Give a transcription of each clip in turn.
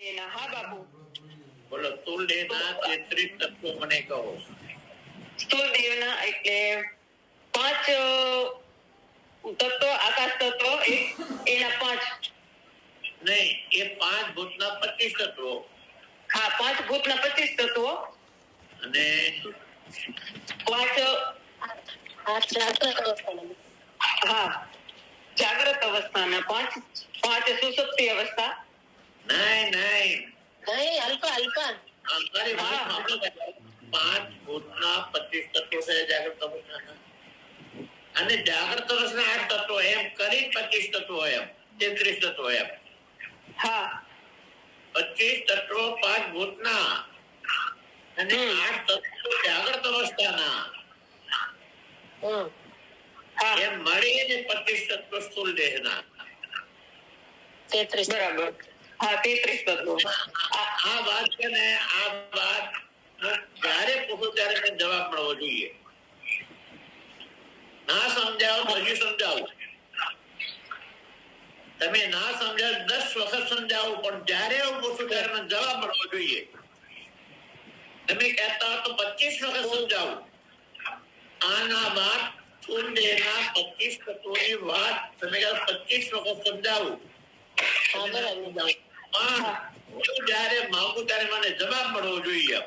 હા બાપુ. બોલો સ્થૂળ દેહના 33 તત્વો મને કહો. સ્થૂળ દેહના એટલે 5 તત્વો, આકાશ તત્વ એના 5 નહીં, એ 5 ભૂતના 25 તત્વો. હા, 5 ભૂતના 25 તત્વો અને 5 હા જાગ્રત અવસ્થાના 5 સુષુપ્તિ અવસ્થા. નહીં નહીં અલ્પા મારી વાત સાંભળો. 5 ભૂતના 25 તત્વો છે જાગ્રત અવસ્થાના, અને જાગ્રત અવસ્થાના 8 તત્વો, એમ કરી 25 તત્વો, એમ 33 તત્વો, એમ હા 25 તત્વો 5 ભૂતના અને 8 તત્વો જાગ્રત અવસ્થાના, એમ મળીને 25 તત્વો સ્થૂળ દેહના. 33 બરાબર. હા 33 તત્વો. આ વાત છે ને, આ વાત જયારે પૂછો ત્યારે મને જવાબ મળવો જોઈએ. ના સમજાવો તો હજી સમજાવું, તમે ના સમજાવ 10 વખત સમજાવો, પણ જયારે હું પૂછું ત્યારે મને જવાબ મળવો જોઈએ. તમે કહેતા હો તો 25 વખત સમજાવું. આના વાત સ્થૂળ દેહના 25 તત્વોની વાત તમે 25 વખત સમજાવું. હું જયારે માંગુ ત્યારે મને જવાબ મળવો જોઈએ.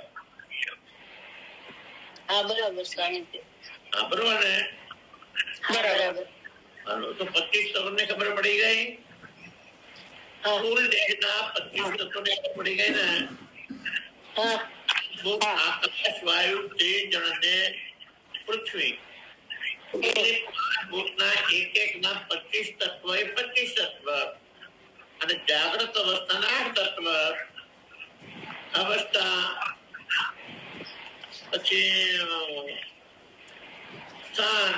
બરાબર સ્વામી. બરોબર ને? બરાબર. તો 25 તમને ખબર પડી ગઈ. સ્થૂળ દેહના 25 તત્વોને ખબર પડી ગઈ ને. આકાશ, વાયુ, તેજ અને પૃથ્વી, ભૂતના એક ના 25 તત્વ એ 25 તત્વ, અને જાગ્રત અવસ્થાના 8 તત્વ અવસ્થા. પછી સ્થાન,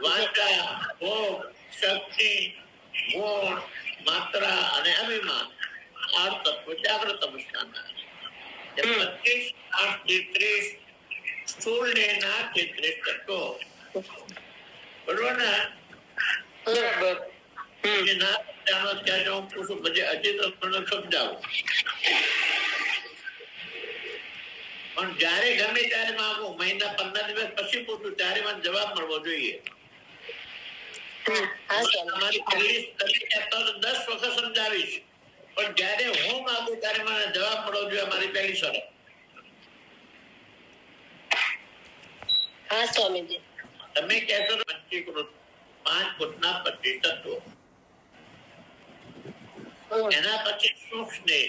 વાચા, ભોગ, શક્તિ, ગુણ, માત્રા અને અભિમાન 8 તત્વો જાગ્રત અવસ્થાના. 25, 8, 33 સ્થૂળ દેહના 33 તત્વો. બરોબર ને? બરાબર. ના જાણો ત્યારે હું પૂછું, પછી હજી તો મને સમજાવું. પણ જયારે ગમે ત્યારે માંગુ, મહિના 15 દિવસ પછી પૂછું ત્યારે મને જવાબ મળવો જોઈએ. તમારી 10 વખત સમજાવીશ, પણ જયારે હું માંગુ ત્યારે મને જવાબ મળવો જોઈએ. મારી પહેલી શરત. હા સ્વામીજી. તમે કહેશો પંચીકૃત 5 ભૂતના 25 તત્વો, એના પછી સૂક્ષ્મ દેહ,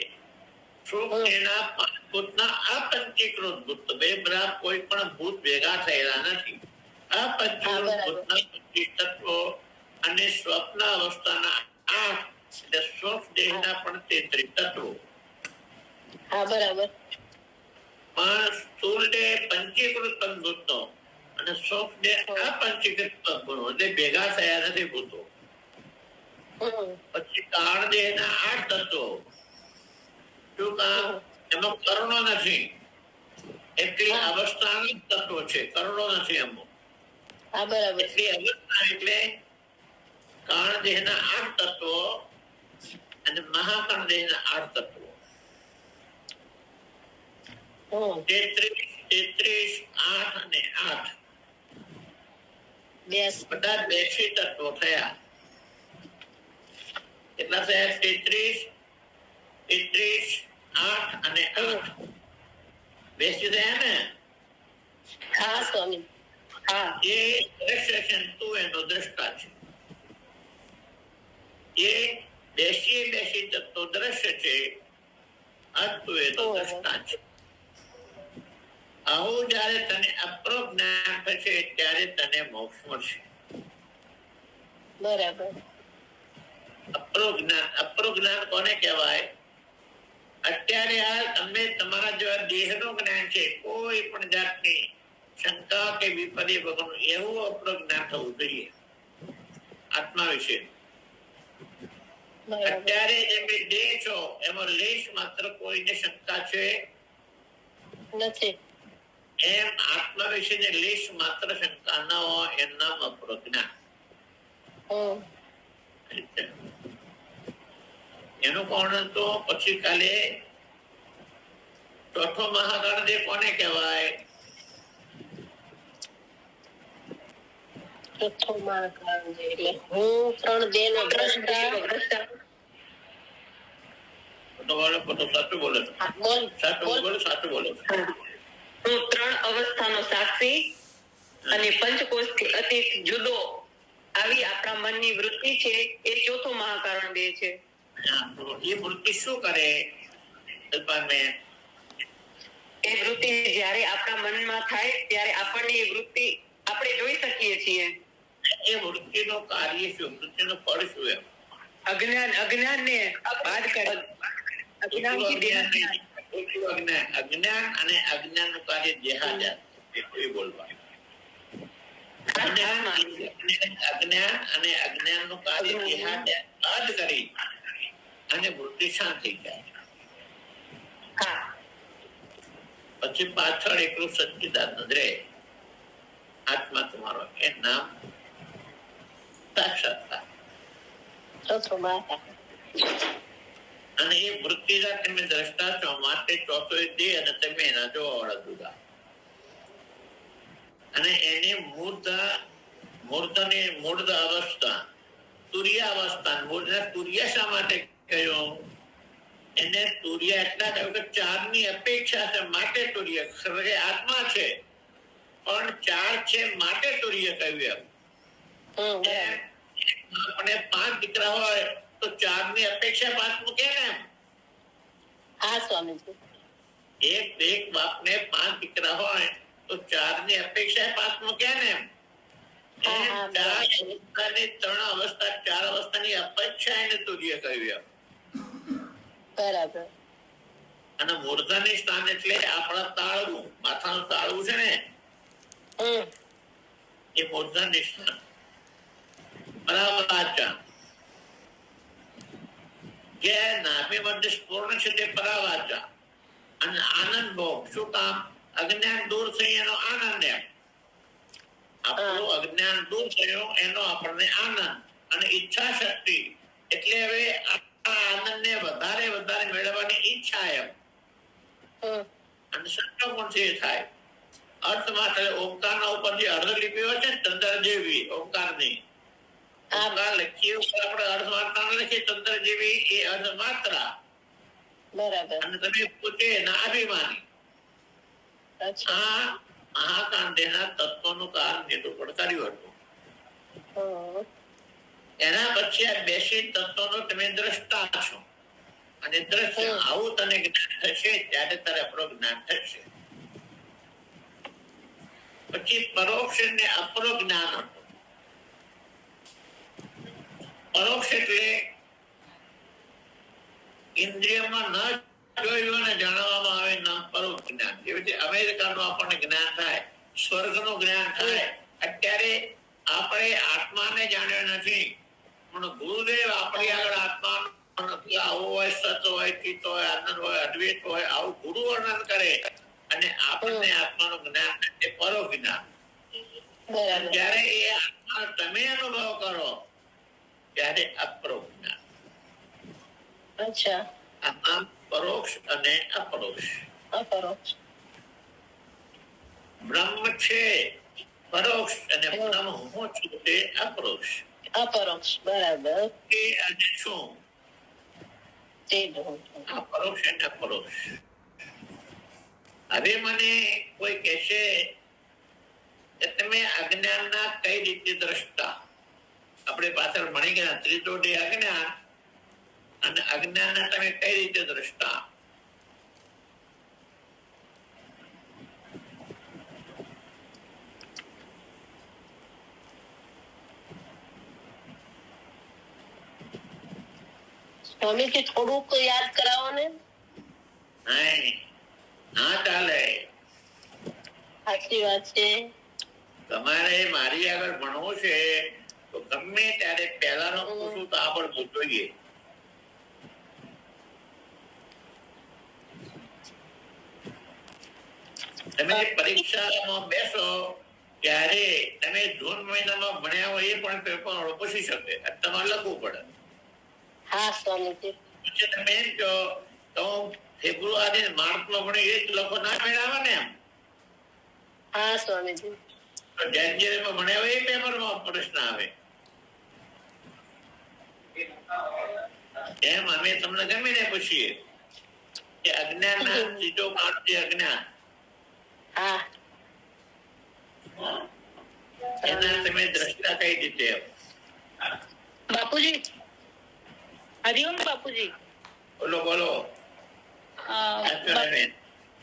સૂક્ષ્મ દેહના 5 ભૂતના અપંચીકૃત ભૂત. બે બરાબર કોઈ પણ ભૂત ભેગા થયેલા નથી. અપંચીકૃત ભૂતના 25 તત્વો અને સ્વપ્ન અવસ્થાના 8, એટલે સૂક્ષ્મ દેહના પણ 33 તત્વો. બરાબર. પણ સ્થૂળ દેહ પંચીકૃત પંચભૂતો અને સૂક્ષ્મ દેહ અપંચીકૃત પંચભૂતો, એટલે ભેગા થયા નથી ભૂતો. પછી કાળ દેહના 8 તત્વો. શું કામ? એમાં કરણો નથી, એટલી અવસ્થાના તત્વો છે, કરણો નથી એમાં. એટલી અવસ્થા એટલે કાળ દેહના 8 તત્વો અને મહાકાળ દેહના 8 તત્વો. 33, 8 અને 8 બધા 82 તત્વો થયા. કેટલા થયા? 33, 8 અને 8 82 થયા ને? હા સ્વામી. હા. એ દ્રશ્ય તું એનો દ્રષ્ટા છે. એ 82 તત્વો દ્રશ્ય છે, તું એનો દ્રષ્ટા છે. આવું જયારે તને અપ્રો જ્ઞાન થશે ત્યારે તને મોક્ષ મળશે. બરાબર. અપ્રો જ્ઞાન કોને કહેવાય? અત્યારે આ તમે તમારા જેવા દેહનું જ્ઞાન છે, કોઈ પણ જાતની શંકા કે વિપરી વગરનું એવું અપ્રો જ્ઞાન થવું જોઈએ આત્મા વિશે. અત્યારે જે દેહ છો એમાં લેશ માત્ર કોઈને શંકા છે નથી. એમ આત્મા વિશે લેશ માત્ર શંકા ન હોય એમ નામ અપ્રો જ્ઞાન. એનું કોણ તો પછી કાલે ચોથો મહાકાળ કોને કહેવાય? ચોથો મહાકાળ એટલે હું 3 દેહનો દ્રષ્ટા. સાચું બોલે છે. સાચું બોલે છે. હું 3 અવસ્થાનો સાક્ષી અને પંચકોશથી અતીત જુદો આવી આપણા મનની વૃત્તિ છે એ ચોથો મહાકારણ દેહ છે. એ વૃત્તિ શું કરે? એ વૃત્તિ જ્યારે આપણા મનમાં થાય ત્યારે આપણને એ વૃત્તિ આપણે જોઈ શકીએ છીએ. એ વૃત્તિનું કાર્ય શું? વૃત્તિનું ફળ શું? એમ અજ્ઞાનને બાદ કરે. અજ્ઞાન અને અજ્ઞાનનું કાર્ય દેહાદ્યાસ એ બોલવાનું. અજ્ઞાન અને અજ્ઞાનનું કાર્ય દેહાદ્યાસ બાદ કરી અને વૃત્તિ શાંત થઈ જાય. પછી પાછળ એકલું સચ્ચિદાનંદ રહે, આત્મા તમારો. એ નામ સાક્ષાત્કાર. અને એ વૃત્તિના તમે દ્રષ્ટા છો, માટે ચોથો દેહ અને તમે એના જોવાવાળા જુદા. અને એને મૂર્ધ અવસ્થા, તુર્ય અવસ્થા. મૂર્ધને તુર્ય શા માટે કહ્યું? એને તુર્ય એટલા કહ્યું કે 4 ની અપેક્ષા છે માટે તુર્ય. આત્મા છે પણ 4 છે માટે તુર્ય કહ્યું. એમ આપણે 5 દીકરા હોય તો 4 ની અપેક્ષા 5 મૂકે ને? હા સ્વામીજી. એક બાપને 5 દીકરા હોય તો 4 ની અપેક્ષા 5 મૂકે ને? 3 અવસ્થા 4 અવસ્થાની અપેક્ષા એને તુર્ય કહ્યું. બરાબર. અને મૂર્ધની સ્થાન એટલે આપણા તાળવું, માથાનું તાળવું છે ને, એ મૂર્ધની સ્થાન. પરાવાચા જે નાભી મધ્ય પૂર્ણ છે તે પરાવાચા. અને આનંદ ભોગ. શું કામ? અજ્ઞાન દૂર થઈ એનો આનંદ. એમ આપણું અજ્ઞાન દૂર થયું એનો આપણને આનંદ. અને ઈચ્છા શક્તિ એટલે હવે આનંદને વધારે મેળવવાની ઈચ્છા. એમ અને સંકલ્પ એ થાય. અર્થમાં ઓમકારના ઉપર જે અર્ધલિપિઓ છે ચંદ્ર જેવી ઓમકારની ઓમકાર લખીએ ઉપર આપણે અર્ધમાત્રા લખીએ ચંદ્ર જેવી એ અર્ધમાત્રા. બરાબર. અને તમે પોતે એના અભિમાની. આ મહાકાંડેના તત્વનું કારણ એટલું પડકાર્યું હતું. એના પછી આ બેસી તત્વનો તમે દ્રષ્ટા છો. અને દ્રશ્ય આવું તને જ્ઞાન થશે ત્યારે તારે આપણું જ્ઞાન થશે. પછી પરોક્ષ ને અપરો જ્ઞાન હતું. પરોક્ષ એટલે ઇન્દ્રિયમાં ન જોયું અને જાણવામાં આવે નામ પરોક્ષ જ્ઞાન. જેવી રીતે અમેરિકાનું આપણને જ્ઞાન થાય, સ્વર્ગનું જ્ઞાન થાય. અત્યારે આપણે આત્માને જાણ્યો નથી પણ ગુરુદેવ આપણી આગળ આત્માનું આવું હોય, સત હોય, ચિત્ત હોય, આનંદ હોય, અદ્વૈત હોય, આવું ગુરુ વર્ણન કરે અને આપણને આત્માનું જ્ઞાન એ પરોક્ષ જ્ઞાન. જ્યારે એ આત્મા તમે અનુભવ કરો ત્યારે અપરોક્ષ જ્ઞાન. આમ પરોક્ષ અને અપરોક્ષ. બ્રહ્મ છે પરોક્ષ અને બ્રહ્મ હું છું તે અપરોક્ષ. બરાબર. એ અને શું? અપરોક્ષ અને અપરોક્ષ. હવે મને કોઈ કહેશે કે તમે અજ્ઞાનના કઈ રીતે દ્રષ્ટા? આપણે પાછળ ભણી ગયા ત્રીજો દેહ અજ્ઞાન અને અજ્ઞાનના તમે કઈ રીતે દ્રષ્ટા? સ્વામીજી થોડુંક યાદ કરાવો ને. ના ચાલે. સાચી વાત છે. તમારે મારી આગળ ભણવું છે તો ગમે ત્યારે પહેલાનો પૂછું તો આવડવું જોઈએ. તમે પરીક્ષામાં બેસો ત્યારે તમે જૂન મહિનામાં ભણ્યા હોય એ પણ પેપર પૂછી શકે, તમારે લખવું પડે. હા સ્વામીજી. પછી તમે એમ કહો તો ફેબ્રુઆરી માર્ચમાં ભણે એ જ લખો ના મેળવે ને એમ. હા સ્વામીજી. તો જાન્યુઆરીમાં ભણ્યા હોય એ પેપરમાં પ્રશ્ન આવે. એમ અમે તમને ગમીને પૂછીએ કે અજ્ઞાનના ચીજો કાઢજે અજ્ઞાન. હા. એના તમે દ્રષ્ટા કઈ રીતે બાપુજી, હરિઓમ બાપુજી. બોલો બોલો.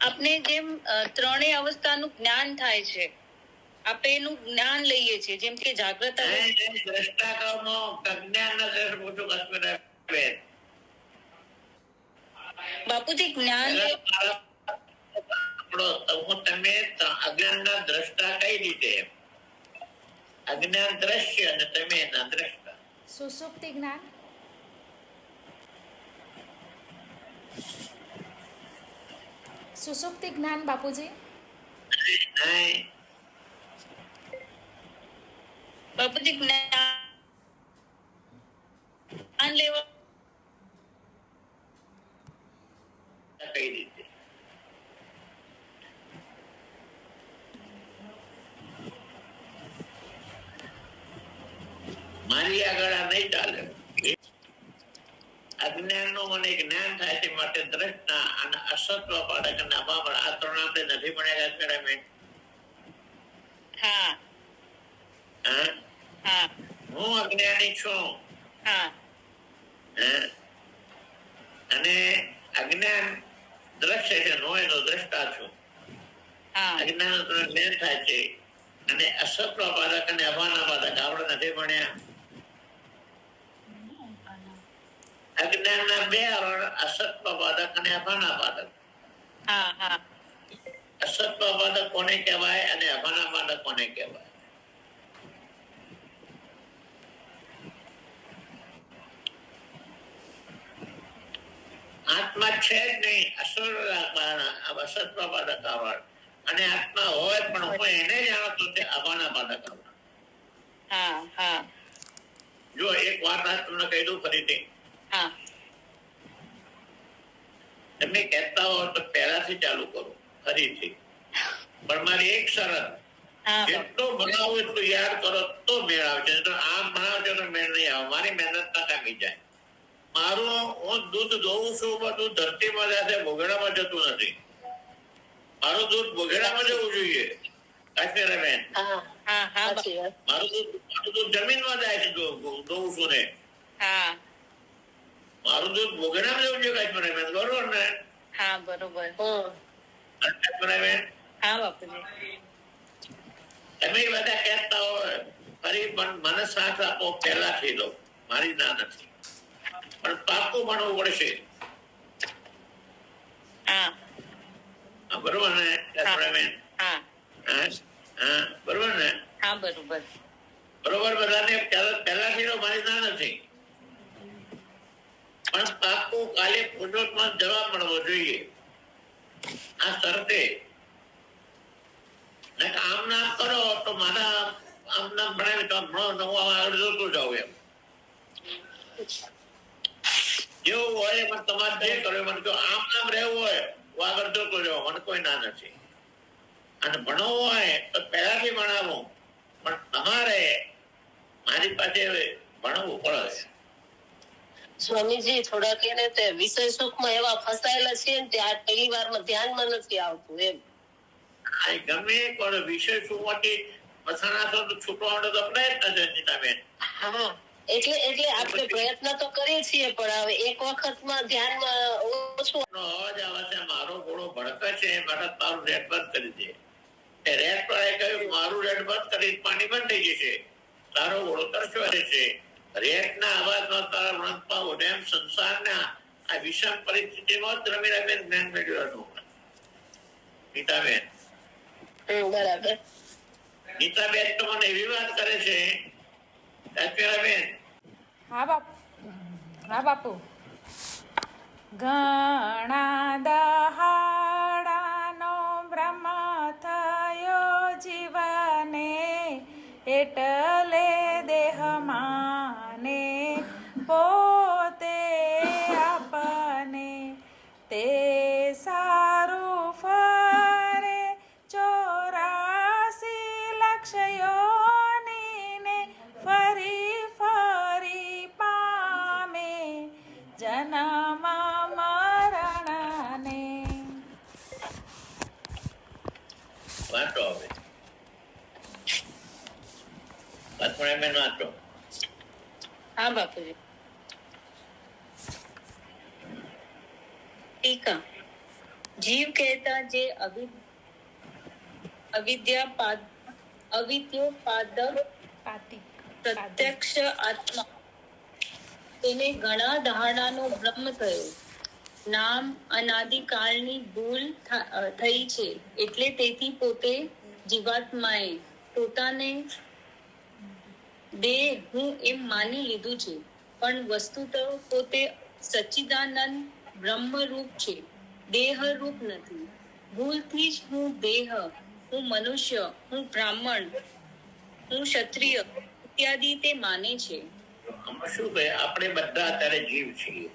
આપને જેમ ત્રણેય અવસ્થાનું જ્ઞાન થાય છે, આપણે એનું જ્ઞાન લઈએ છીએ, જેમ કે જાગ્રત દ્રષ્ટા કહો અજ્ઞાન ના દ્રષ્ટ પૂછો કશ્મીર બાપુજી જ્ઞાન તમે અજ્ઞાન ના દ્રષ્ટા કઈ રીતે? અજ્ઞાન દ્રશ્ય અને તમે એના દ્રષ્ટા. સુસુપ્તિ જ્ઞાન. સુસુપ્તિ જ્ઞાન બાપુજી. બાપુજી જ્ઞાન લેવા કઈ રીતે? મારી આગળ આ નહીં ચાલે. અજ્ઞાન નું મને જ્ઞાન થાય છે માટે દ્રષ્ટા અને અસત્વ પાડક અને અભાવ આ ત્રણ આપણે નથી ભણ્યા મેં. હા હા હું અજ્ઞાની છું. હા. અને અજ્ઞાન દ્રશ્ય છે, હું એનો દ્રષ્ટા છું. અજ્ઞાન જ્ઞાન થાય છે અને અસત્વ પાદક અને અભાના પાદક આપણે નથી ભણ્યા. અજ્ઞાન ના બે આવરણ અસત્વ પાદક અને અભાના પાદક. અસત્વ પાદક કોને કહેવાય અને અભાના પાદક કોને કહેવાય? આત્મા છે જ નહીં, અસત્વ પાદક આવરણ. અને આત્મા હોય પણ હું એને જાણતો તે અભાના પાદક આવરણ. જો એક વાત તમને કહી દઉં ફરીથી. તમે કહેતા હો તો પહેલાથી ચાલુ કરો ફરીથી. પણ મારી એક શરત, જેટલો ભણાવો એટલું યાદ કરો તો મેળ આવશે. તો આમ ભણાવજો તો મેળ નહીં આવે. મારી મહેનત નાકામી જાય. મારું હું દૂધ દોઉં છું બધું ધરતીમાં જાય છે, ભોગડામાં જતું નથી. મારું દૂધ ભોગડામાં જવું જોઈએ. કાશ્મીરબેન, મારું દૂધ જમીનમાં જાય છે દોઉં છું ને. મારું દૂધ ભોગડામાં જવું જોઈએ. કાશ્મીરબેન બરોબર ને? હા બરોબર. કાશ્મીરબેન તમે બધા કહેતા હોય ફરી પણ મને સાથ આપો પહેલાથી લો. મારી ના નથી, પણ પાકું ભણવું પડશે. બરોબર ને કાશ્મીરબેન? બરોબર ને? બરોબર. બધાને પહેલાથી લો. મારી ના નથી, પણ પાકું કાલે પુરુષોત્તમ જવાબ મળવો જોઈએ. આ શરતે આમ નામ કરો તો મારા આમ નામ ભણાવી તો ભણો આગળ જોતું જાવ એમ. જેવું હોય એમાં તમારે જે કરો મને જો આમ નામ રહેવું હોય તો આગળ જોતો જાવ, મને કોઈ ના નથી. અને ભણવું હોય તો પહેલાથી ભણાવું, પણ તમારે મારી પાસે ભણવું પડે. સ્વામીજી થોડાક એને તે વિષય સુખમાં એવા ફસાયેલા છે ને આ પહેલી વારમાં ધ્યાનમાં નથી આવતું એમ. ગમે પણ વિષય સુખમાંથી ફસાણા તો છૂટવા માટે તો પ્રયત્ન છે નીતાબેન. હા એટલે આપણે પ્રયત્ન તો કરીએ છીએ, પણ હવે એક વખતમાં ધ્યાનમાં ઓછું અવાજ આવે છે. મારો ઘોડો ભડકે છે માટે તારું રેડ બંધ કરી દે. રેડ પર કહ્યું મારું રેડ બંધ કરી પાણી બંધ થઈ જશે, તારો ઘોડો તરસ્યો રહેશે. રેડના અવાજમાં તારા વણતમાં ઉડેમ સંસારના આ વિષમ પરિસ્થિતિમાં જ રમીરાબેન જ્ઞાન મેળવ્યું હતું. નીતાબેન બરાબર. નીતાબેન તો મને એવી વાત કરે છે. કાશ્મીરાબેન હા બાપુ. ઘણા દહાડાનો બ્રહ્મ થયો જીવને, એટલે દેહ માને પોતે આપ કાશ્મીરાબેન વાંચો. હા બાપુજી. ટીકા. જીવ કહેતા જે અવિદ્યોપાદક પાતિક પ્રત્યક્ષ આત્મા તેને ઘણા દહાડાનો બ્રહ્મ થયો. નામ અનાદિકાળની ભૂલ થઈ છે એટલે તેથી પોતે જીવાત્માએ પોતાને દેહ હું એમ માની લીધું છે, પણ વસ્તુત પોતે સચ્ચિદાનંદ બ્રહ્મરૂપ છે, દેહરૂપ નથી. ભૂલથી જ હું દેહ, હું મનુષ્ય, હું બ્રાહ્મણ, હું ક્ષત્રિય ઇત્યાદિ તે માને છે. આમાં શું કહે? આપણે બધા અત્યારે જીવ છીએ.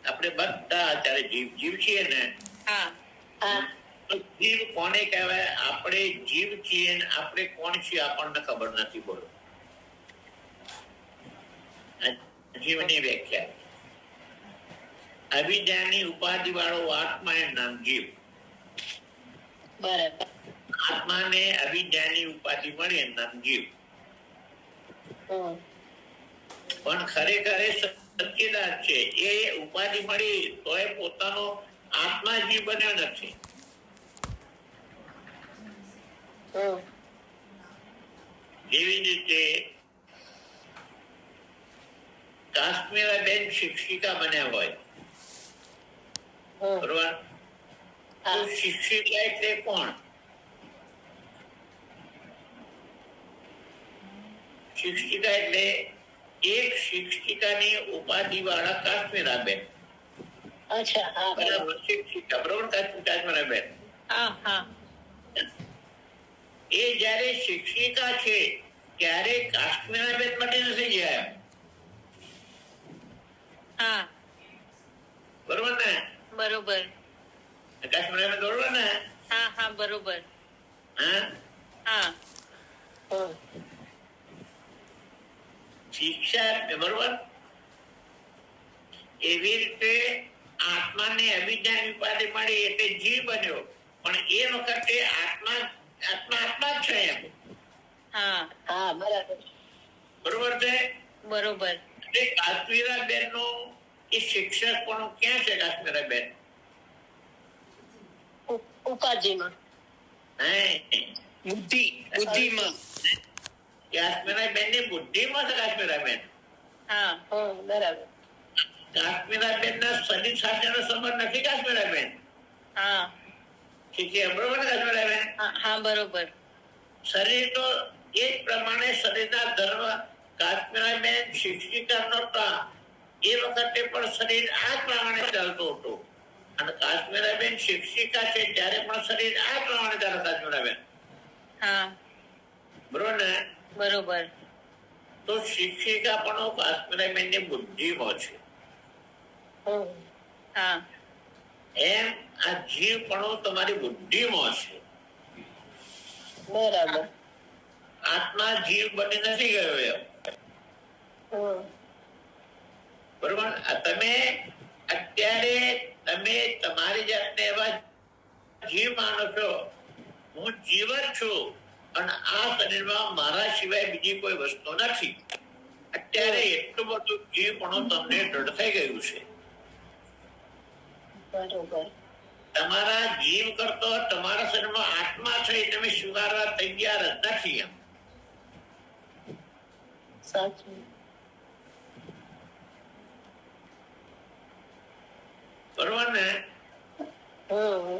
આપણે બધા અત્યારે જીવ છીએ ને. હા. હા. તો જીવ કોને કહેવાય? આપણે જીવ છીએ ને આપણે કોણ છીએ આપણને ખબર નથી. બોલો, જીવની વ્યાખ્યા. અવિદ્યાની ઉપાધિ વાળો આત્મા એ નામ જીવ. બરાબર. આત્માને અવિદ્યાની ઉપાધિ મળી એનું નામ જીવ. પણ ખરેખર એ સચ્ચિદાનંદ છે. એ ઉપાધિ મળી તો એ પોતાનો આત્મા જીવ બન્યો નથી. જેવી રીતે કાશ્મીરાબેન શિક્ષિકા બન્યા હોય, બરોબર? તો શિક્ષિકા એટલે કોણ? શિક્ષિકા એટલે એક શિક્ષિકાની ઉપાધિ વાળા કાશ્મીરાબેન. અચ્છા. હા, બરાબર. શિક્ષિકા, બરોબર? કાશ્મીરાબેન એ જયારે શિક્ષિકા છે ત્યારે કાશ્મીરાબેન માટે નથી ગયા. હા, બરોબર ને? બરોબર. કાશ્મીરાબેન બરોબર ને? હા હા, બરોબર. હા, હા. શિક્ષા, બરોબર. એવી રીતે આત્માને અવિદ્યાની ઉપાધિ મળી એટલે જીવ બન્યો, પણ એ વખતે આત્મા આત્મા જ છે એમ. હા હા, બરાબર. બરોબર છે? બરોબર. કાશ્મીરાબેન નું એ શિક્ષક પણ ક્યાં છે? કાશ્મીરાબેન ઉપાધિમાં. બુદ્ધિમાં. કાશ્મીરાબેન ની બુદ્ધિમાં છે. કાશ્મીરાબેન, હા. બરાબર. કાશ્મીરાબેન ના શરીર સાથેનો સંબંધ નથી. કાશ્મીરાબેન હા. ઠીક છે, બરોબર ને? કાશ્મીરાબેન હા, બરોબર. શરીર તો એ જ પ્રમાણે શરીરના ધર્મ. કાશ્મીરાબેન શિક્ષિકા નહોતા એ વખતે પણ શરીર આ જ પ્રમાણે ચાલતું હતું, અને કાશ્મીરાબેન શિક્ષિકા છે ત્યારે પણ શરીર આ પ્રમાણે ચાલે. કાશ્મીરાબેન, હા, બરોબર ને? બરોબર. તો શિક્ષિકા પણ કાશ્મીરાબેન ની બુદ્ધિમાં છે. હા. એમ આ જીવ પણ તમારી બુદ્ધિમાં છે. બરાબર. આત્મા જીવ બની નથી ગયો એમ. બરોબર. તમે અત્યારે તમે તમારી જાતને એવા જીવ માનો છો. હું જીવન છું અને આ શરીરમાં મારા સિવાય બીજી કોઈ વસ્તુ નથી. અત્યારે એટલું બધું જીવ પણ તમને દૃઢ થઈ ગયું છે. બરોબર. તમારા જીવ કરતો તમારા શરીરમાં આત્મા છે તમે સ્વીકારવા તૈયાર જ નથી એમ. સાચું. બરોબર ને? હા,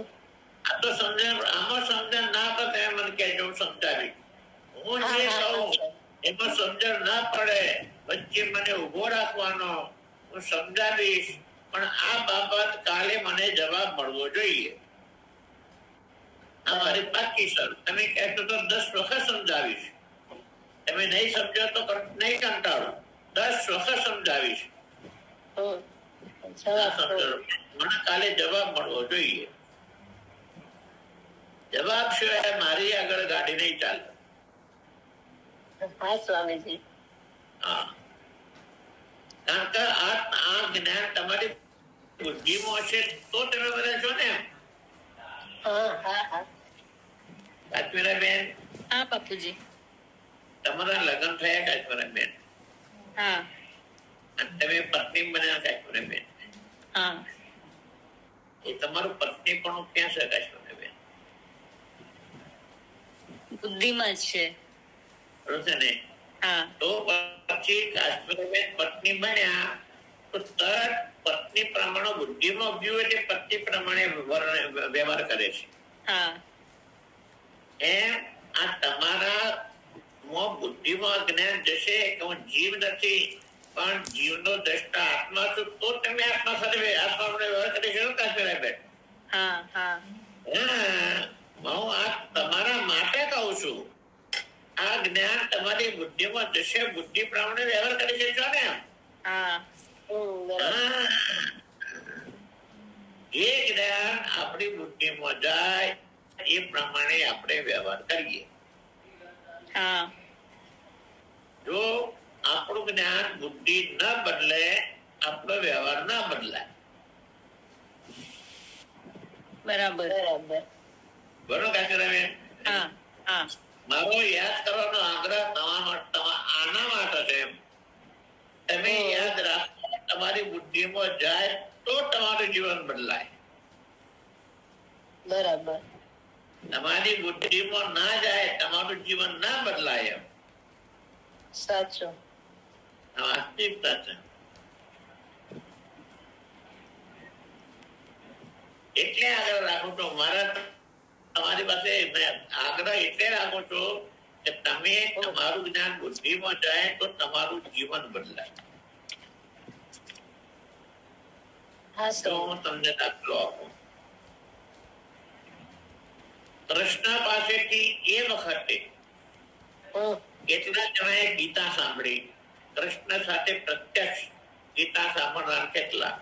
આ તો સમજણ, આમાં સમજણ ના પડે મને કહેજો, હું સમજાવી. હું જે કહું એમાં સમજણ ના પડે વચ્ચે મને ઉભો રાખવાનો, હું સમજાવીશ. પણ આ બાબત કાલે મને જવાબ મળવો જોઈએ. આ મારી પાકી સર. તમે કહેશો તો 10 વખત સમજાવીશ. તમે નહીં સમજો તો નહીં કંટાળો. 10 વખત સમજાવીશ. મને કાલે જવાબ મળવો જોઈએ. જવાબ સિવાય મારી આગળ ગાડી નહીં ચાલે. હા સ્વામીજી. હા, કારણ કે આ જ્ઞાન તમારી બુદ્ધિમાં છે તો તમે બધા છો ને. હા હા હા. કાશ્મીરાબેન, હા બાપુજી. તમારા લગ્ન થયા કાશ્મીરાબેન, હા અને તમે પત્ની બન્યા કાશ્મીરાબેન, હા એ તમારું પત્ની પણ ક્યાં છે કાશ્મીરાબેન? બુદ્ધિમાં જ છે. બરોબર છે ને? હા તો પછી કાશ્મીરાબેન પત્ની બન્યા તો તરત પત્ની પ્રમાણે બુદ્ધિમાં ગયું એટલે પત્ની પ્રમાણે વ્યવહાર કરે છે. હા એમ આ તમારા બુદ્ધિમાં જ્ઞાન જશે કે હું જીવ નથી પણ જીવનો દ્રષ્ટા આત્મા છું, તો તમે આત્મા સાથે આત્મા વ્યવહાર કરી શકો કાશ્મીરાબેન. હા હા હું આ તમારા માટે કહું છું. આ જ્ઞાન તમારી બુદ્ધિમાં જશે, બુદ્ધિ પ્રમાણે વ્યવહાર કરી શકશો ને? હા જે જ્ઞાન આપણી બુદ્ધિમાં જાય એ પ્રમાણે આપણે વ્યવહાર કરીએ. હા જો આપણું જ્ઞાન બુદ્ધિ ન બદલે, આપણો વ્યવહાર ન બદલાય. બરાબર. બરોબર કાશ્મીરાબેન? હા હા મારો યાદ કરવાનો આગ્રહ આના માટે છે. તમે યાદ રાખો, તમારી બુદ્ધિમાં જાય તો તમારું જીવન બદલાય. બરાબર. તમારી બુદ્ધિમાં ના જાય, તમારું જીવન ના બદલાય. એમ સાચું. વાસ્તવિકતા છે. એટલે આગળ રાખું છું. મારા તમારી પાસે આગ્રહ એટલે રાખું છું કે તમે તમારું જ્ઞાન બુદ્ધિમાં જાય તો તમારું જીવન બદલાય. તો હું તમને દાખલો આપું. કૃષ્ણ પાસેથી એ વખતે કેટલા જણાએ ગીતા સાંભળી? કૃષ્ણ સાથે પ્રત્યક્ષ ગીતા સાંભળનાર કેટલા?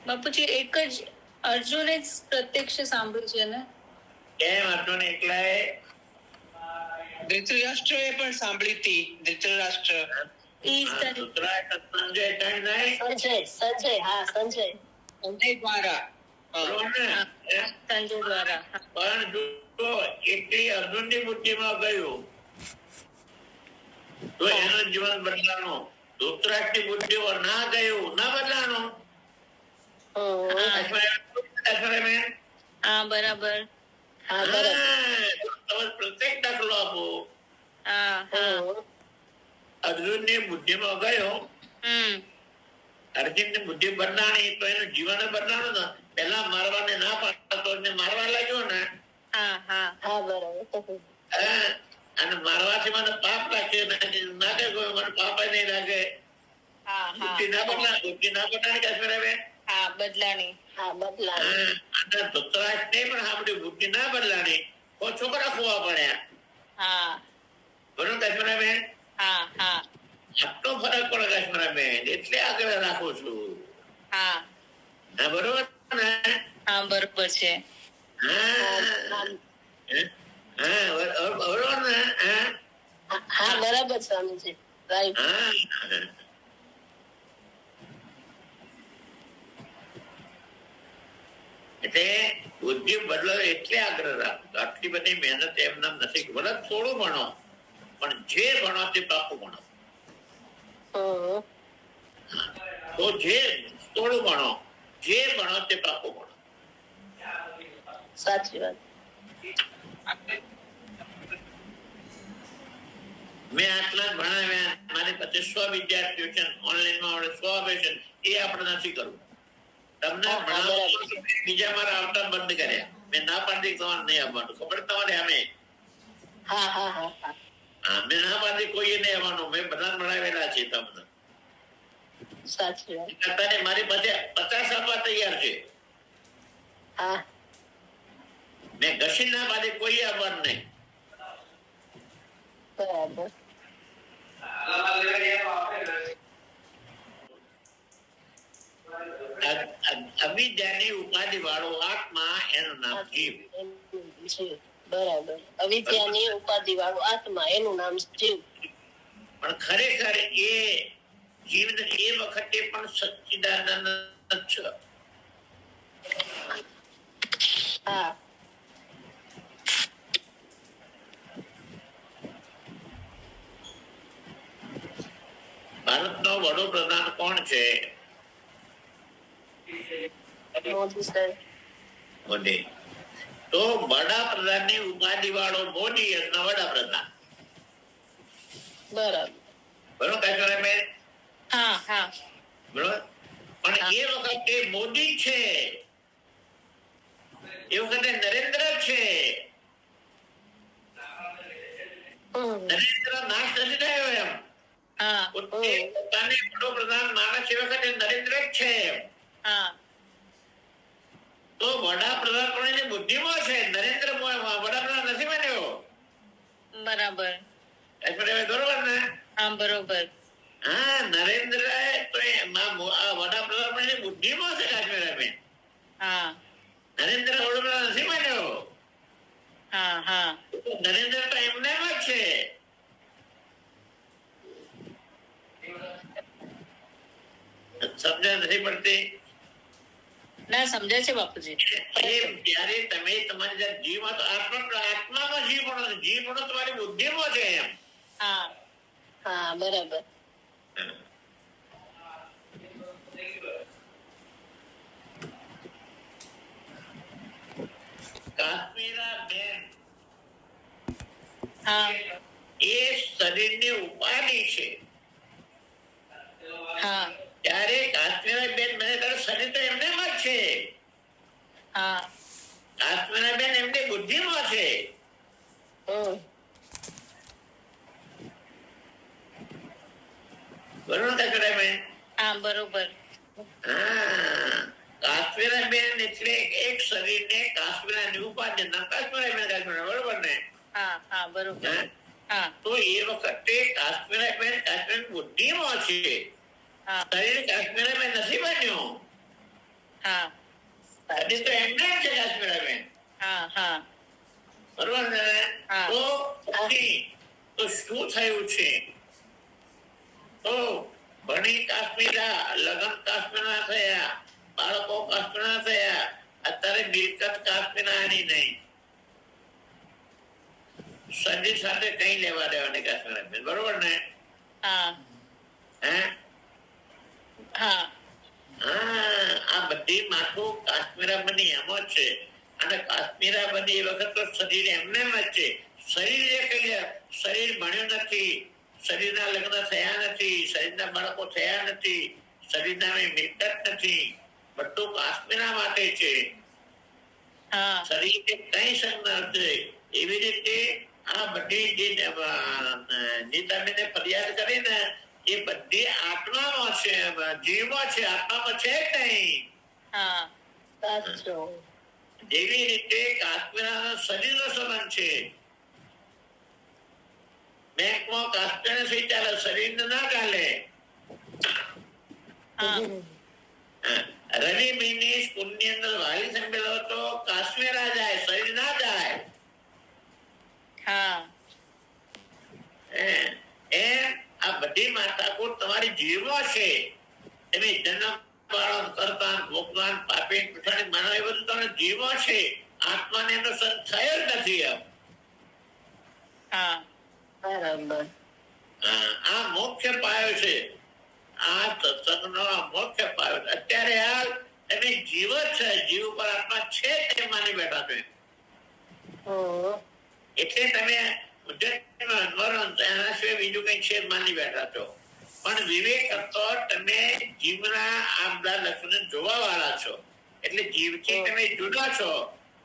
બાપુજી એક જ અર્જુને જ પ્રત્યક્ષ સાંભળ્યું છે ને? કેમ અર્જુન એકલાએ? ધૃતરાષ્ટ્રએ પણ સાંભળી હતી. ધૃતરાષ્ટ્ર સંજય ત્રણ નહીં? સંજય હા સંજય દ્વારા બરોબર ને? સંજય દ્વારા. પણ જો એટલી અર્જુનની બુદ્ધિમાં ગયું તો એનું જીવન બદલાનું. ધૃતરાષ્ટ્રની બુદ્ધિમાં ના ગયું, ના બદલાનું. હા બરાબર. પ્રત્યેક દાખલો આપો. હા હા અર્જુનની બુદ્ધિમાં ગયો, હમ અર્જુનની બુદ્ધિ બદલાણી તો એનું જીવન બદલાનું ને. પેલા મારવાને ના પાડતો મારવા લાગ્યો ને, હા હા હા બરાબર. અને મારવાથી મને પાપ લાગે ના કે મને પાપ નહીં લાગે. હા બુદ્ધિ ના બદલા, બુદ્ધિ ના બદલાની કાશ્મીરાબેન. હા બદલાણી. હા બદલા. અને ધૃતરાષ્ટ્રને પણ આપણી બુદ્ધિ ના બદલાની તો છોકરા ખોવા પડ્યા. હા બરોબર કાશ્મીરાબેન? હા હા આટલો ફરક પડે કાશ્મીરાબેન. એટલે આગળ રાખું છું. હા બરોબર ને? હા બરોબર છે. બરોબર ને? હા બરાબર સ્વામીજી. રાઈટ. એટલે બુદ્ધિ બદલો એટલે આગ્રહ રાખો. આટલી બધી મહેનત એમને નથી. ભલે થોડું ભણો પણ જે ભણો તે પાકું ભણો. તો જે થોડું ભણો, જે ભણો તે પાકું ભણો. સાચી વાત. મેં આટલા જ ભણાવ્યા. મારી પાસે 100 વિદ્યાર્થીઓ છે. ઓનલાઈનમાં આપણે 100 આપે છે. એ આપણે નથી કરવું. તમને ભણાવવાનું બીજા મારા આવતા બંધ કર્યા. મેં ના પાડી તમારે નહીં આવવાનું. ખબર તમારે? અમે હા હા હા મેં ના પાડી કોઈ નહીં આવવાનું. મેં બધા ભણાવેલા છે તમને. સાચી વાત. અત્યારે મારી પાસે 50 આપવા તૈયાર છે. હા મેં ઘસી ના પાડી કોઈ આવવાનું નહીં. બરાબર. અવિદ્યાની ઉપાધિ વાળો આત્મા એનું નામ જીવ. બરાબર. અવિદ્યાની ઉપાધિ વાળો આત્મા એનું નામ જીવ. પણ ખરેખર એ જીવ એ વખતે પણ સચ્ચિદાનંદ છે. હા ભારતનો વડોપ્રધાન કોણ છે? મોદી સાહેબ. મોદી. તો વડાપ્રધાનની ઉપાધિ વાળો મોદી એટલે વડાપ્રધાન. બરાબર. બરોબર કાચુરા બેન? હા હા બરોબર. પણ એ વખતે મોદી છે, એ વખતે નરેન્દ્ર છે. નરેન્દ્ર નાશ નથી થયો એમ. હા પોતાને વડાપ્રધાન માણસ એ વખતે નરેન્દ્ર જ છે. હા તો વડાપ્રધાન પણ એની બુદ્ધિમાં છે. નરેન્દ્ર વડાપ્રધાન નથી બન્યો. બરાબર. બરોબર ને? હા બરોબર. હા, નરેન્દ્ર તો વડાપ્રધાન પણ એની બુદ્ધિમાં છે. કાશ્મીર બેન, હા નરેન્દ્ર વડાપ્રધાન નથી બન્યો. હા હા નરેન્દ્ર તો એમને જ છે. સમજણ નથી પડતી? ના સમજાય છે બાપુજી. ત્યારે તમે તમારી જીવમાં તો આત્મામાં જીવ પણ તમારી બુદ્ધિમાં છે એમ. હા હા બરાબર. કાશ્મીરા બેન હા એ શરીરની ઉપાધિ છે. હા ત્યારે કાશ્મીરા બેન મને શરીર તો એમને જ છે. હા કાશ્મીરા બેન એમની બુદ્ધિમાં છે. બરોબર કાશ્મીરા બેન? હા બરોબર. હા, કાશ્મીરા બેન એટલે એક શરીરને કાશ્મીરાની ઉપાધિ ના કાશ્મીરા બેન કાશ્મીરા. બરોબર ને? હા હા બરોબર. હા તો એ વખતે કાશ્મીરા બેન કાશ્મીર બુદ્ધિમાં છે. હા શરીર કાશ્મીરા બેન નથી બન્યો. હા શરીર તો એમને જ છે કાશ્મીરા બેન. હા હા બરોબર ને? હા. તો શું થયું છે? તો ભણી કાશ્મીરા, લગ્ન કાશ્મીરા થયા, બાળકો કાશ્મીરા થયા, અત્યારે મિલકત કાશ્મીરાની નહીં. શરીર સાથે કઈ લેવા દેવાની કાશ્મીરા બેન. બરોબર ને? હા હે? હા હા, આ બધી માથું કાશ્મીરા બની એમ જ છે. અને કાશ્મીરા બની એ વખત તો શરીર એમને જ છે. શરીર એ કઈ શરીર ભણ્યું નથી, શરીરના લગ્ન થયા નથી, શરીરના બાળકો થયા નથી, શરીરના મિલકત નથી. બધું કાશ્મીરા માટે છે. હા શરીર કઈ સંગ છે. એવી રીતે આ બધી જે નીતાબેને ફરિયાદ કરી ને એ બધી આત્મામાં છે, જીવમાં છે, આત્મામાં છે જ નહીં. હા સાચું. જેવી રીતે કાશ્મીરના શરીરનો સંબંધ છે. બેંકમાં કાશ્મીર સહી ચાલે, શરીરને ના ચાલે. હા રવિ મહિને સ્કૂલની અંદર વાલી સંભેલો તો કાશ્મીરા જાય, શરીર ના જાય. હા એમ આ બધી માતાકૂટ તમારી જીવમાં છે. તમે જન્મ પાલન કરતા ભોગવાન પાપી પીઠાની માનવ એ બધું તમને જીવમાં છે. આત્માને એનો સંગ થયો જ નથી. હા બરાબર. આ મુખ્ય પાયો છે. આ સત્સંગનો મુખ્ય પાયો છે. અત્યારે હાલ તમે જીવ જ છે, જીવ પર આત્મા છે તે માની બેઠા છે. એટલે તમે એના સિવાય બીજું કઈ છે માની બેઠા છો. પણ વિવેક કરતો તમે જીવના આ બધા લક્ષણો જોવા વાળા છો. એટલે જીવથી તમે જુદા છો.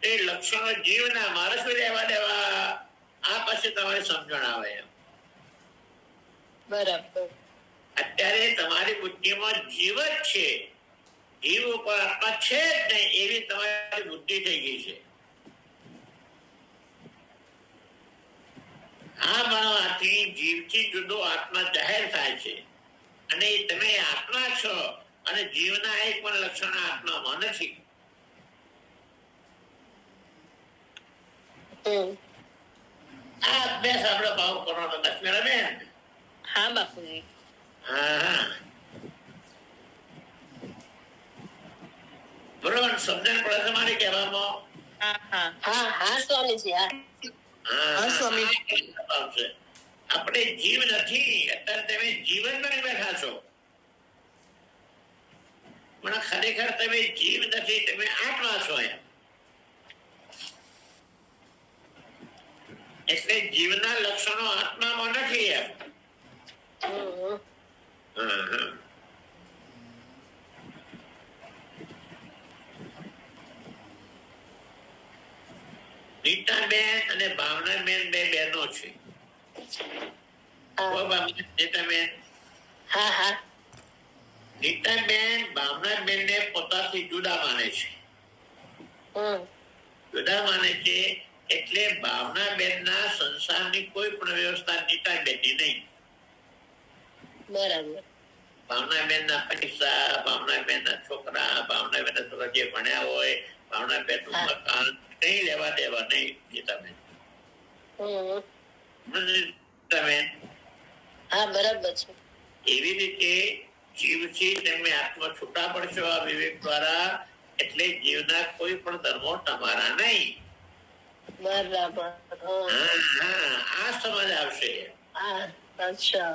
એ લક્ષણો જીવના મારે શું રહેવા દેવા? આ પછી તમારે સમજણ આવે એમ. બરાબર. અત્યારે તમારી બુદ્ધિમાં જીવ જ છે. જીવ ઉપર આત્મા છે જ નહીં એવી તમારી બુદ્ધિ થઈ ગઈ છે. આ ભણવાથી જીવથી જુદો આત્મા જાહેર થાય છે. અને તમે આત્મા છો અને જીવના એક પણ લક્ષણ આત્મામાં નથી. આ અભ્યાસ આપણે ભાવ કરવાનો કાશ્મીરા બેન. હા બાપુજી. હા બરોબર. સમજણ પડે છે મારી કહેવામાં? હા હા હા હા સ્વામીજી. હા હા સ્વામી. આપણે જીવ નથી. અત્યારે તમે જીવન બની બેઠા છો, પણ ખરેખર તમે જીવ નથી, તમે આત્મા છો એમ. એટલે જીવના લક્ષણો આત્મામાં નથી એમ. નીતાબેન અને ભાવનાબેન બે બહેનો છે. નીતાબેન, હા હા નીતાબેન ભાવનાબેન ને પોતાથી જુદા માને છે. જુદા માને છે એટલે ભાવનાબેન ના સંસારની કોઈ પણ વ્યવસ્થા નીતાબેન ની નહીં. બરાબર. ભાવનાબેન ના પૈસા, ભાવનાબેન ના છોકરા, ભાવનાબેન ના છોકરા જે ભણ્યા હોય, ભાવનાબેન નું મકાન કઈ લેવા દેવા નહીં. નીતાબેન, નીતાબેન, હા બરાબર છે. એવી રીતે જીવથી તમે આત્મા છૂટા પડશો આ વિવેક દ્વારા, એટલે જીવના કોઈ પણ ધર્મો તમારા નહીં. બરાબર. આ સમજ આવશે. અચ્છા.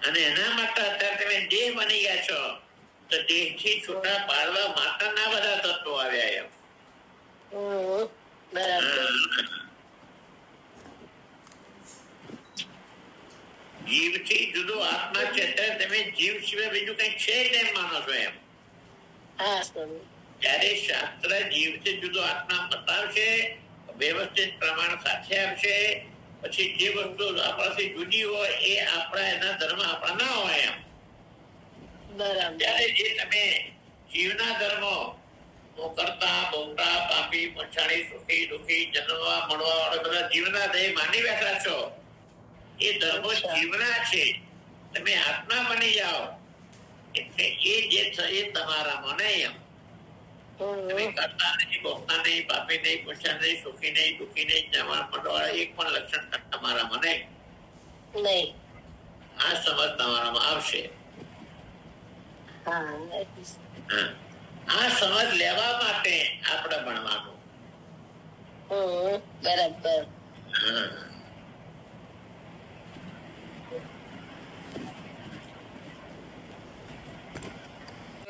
અને એના માટે અત્યારે તમે દેહ બની ગયા છો, તો દેહ થી છૂટા પાડવા માટેના બધા તત્વો આવ્યા એમ. બરાબર. જીવ થી જુદો આત્મા છે, તમે જીવ સિવાય બીજું કઈ છે જ એમ માનો છો એમ. હા સ્વામી. ત્યારે શાસ્ત્ર જીવથી જુદો આત્મા બતાવશે, વ્યવસ્થિત પ્રમાણ સાથે આપશે. પછી જે વસ્તુ આપણાથી જુદી હોય એ આપણા એના ધર્મ આપણા ના હોય એમ. બરાબર. ત્યારે જે તમે જીવના ધર્મો કરતા, બોલતા, પાપી, પછાડી, સુખી, દુઃખી, જન્મવા મળવા વાળા બધા જીવના દેહ માની બેઠા છો, એ ધર્મો જીવના છે. તમે આત્મા બની જાઓ એટલે એ જે છે એ તમારામાં નહીં એમ. તમે કરતા નહીં, ભોગતા નહીં, પાપી નહીં, પૂછા નહીં, સુખી નહીં, દુઃખી નહીં, જમવા મળવા એક પણ લક્ષણ તમારામાં નહીં. આ સમજ તમારામાં આવશે. આ સમજ લેવા માટે આપણે ભણવાનું. બરાબર.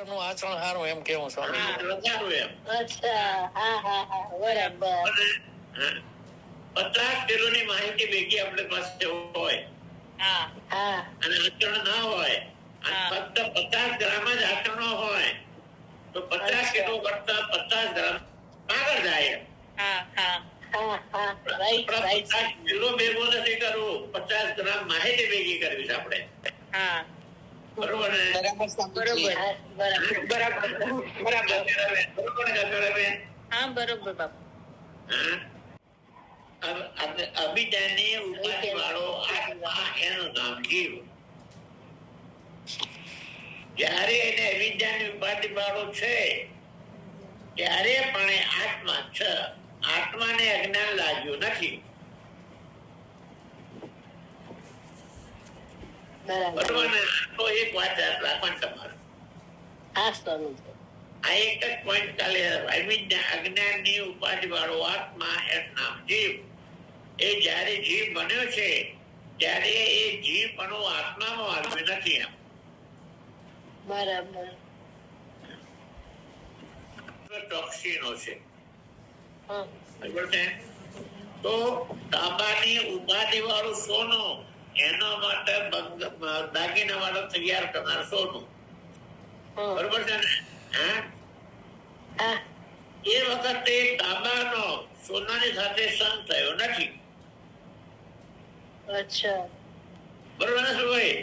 આચરણ સારું એમ કેવું સ્વામી. સારું એમ. અચ્છા. હા હા હા બરાબર. 50 કિલોની માહિતી ભેગી આપણે પાસે હોય અને આચરણ ના હોય, અને ફક્ત 50 ગ્રામ જ આચરણો હોય, તો 50 કિલો કરતા 50 ગ્રામ આગળ જાય. 50 કિલો ભેગો નથી કરવું, 50 ગ્રામ માહિતી ભેગી કરવી છે આપણે. બરોબર ને? બરોબર બાપુ. અભિજાની ઉપાધિ વાળો આત્મા એનું નામ જીવ. જયારે એને અભિજાની ઉપાધિ વાળો છે ત્યારે પણ એ આત્મા છે. આત્માને અજ્ઞાન લાગ્યું નથી. બરોબર ને? તો એક વાત યાદ રાખવાની તમારે. આ એક જ પોઈન્ટ કાલે અજ્ઞાન ની ઉપાધિ વાળો આત્મા એનું નામ જીવ. એ જયારે જીવ બન્યો છે ત્યારે એ જીવ પણ આત્મામાં આવ્યું નથી એમ. બરાબર. ટોક્સિનો છે. બરાબર છે? તો તાંબાની ઉપાધિ વાળું સોનું, એના માટે દાગીના વાળો તૈયાર કરનાર સોનું. બરોબર છે ને? એ વખતે તાંબાનો સોનાની સાથે સંગ થયો નથી. અચ્છા. બરોબર ને ભાઈ?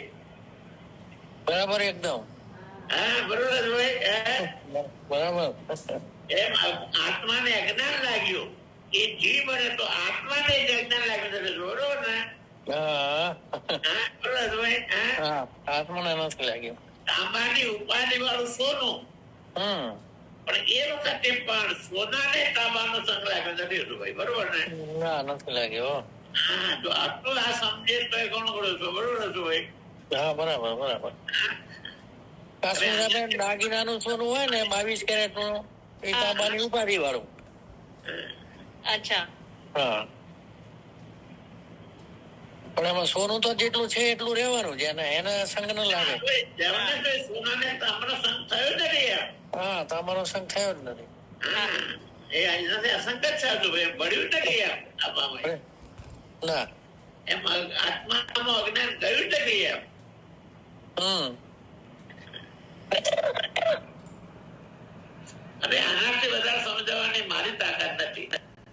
બરાબર એકદમ બરોબર ભાઈ. બરાબર. એમ આત્માને અજ્ઞાન લાગ્યું. એ જીવ બને તો આત્માને જ અજ્ઞાન લાગ્યું. બરોબર ને? બરોબર ભાઈ. આત્માને નથી લાગ્યું. તાંબાની ઉપાધિ વાળું સોનું, પણ એ વખતે પણ સોનાને તાંબાનો સંગ લાગ્યો નથી હતું ભાઈ. બરોબર ને? ના, નથી લાગ્યો. જો આટલું આ સમજે તો એ ઘણું બધું છે. બરોબર હતું ભાઈ? હા, બરાબર બરાબર. કાશ્મીર દાગીનાનું સોનું હોય ને 22 કેરેટ નું, એ તાંબાની ઉપાધિ વાળું. અચ્છા. હા. પણ એમાં સોનું તો જેટલું છે એટલું રહેવાનું છે, એના સંગ ન લાગે. જેમને કોઈ સોનાને તાંબનો સંગ થયો જ નથી યાર. હા, તમારો સંગ થયો જ નથી. એ અહીંયાથી અસંગ જ સાચું ભાઈ, બળ્યું નથી યાર આપામાં. ના. એમ આત્મામાં અજ્ઞાન ગયું નથી યાર. અને આનાથી વધારે સમજાવવાની મારી તાકાત નથી.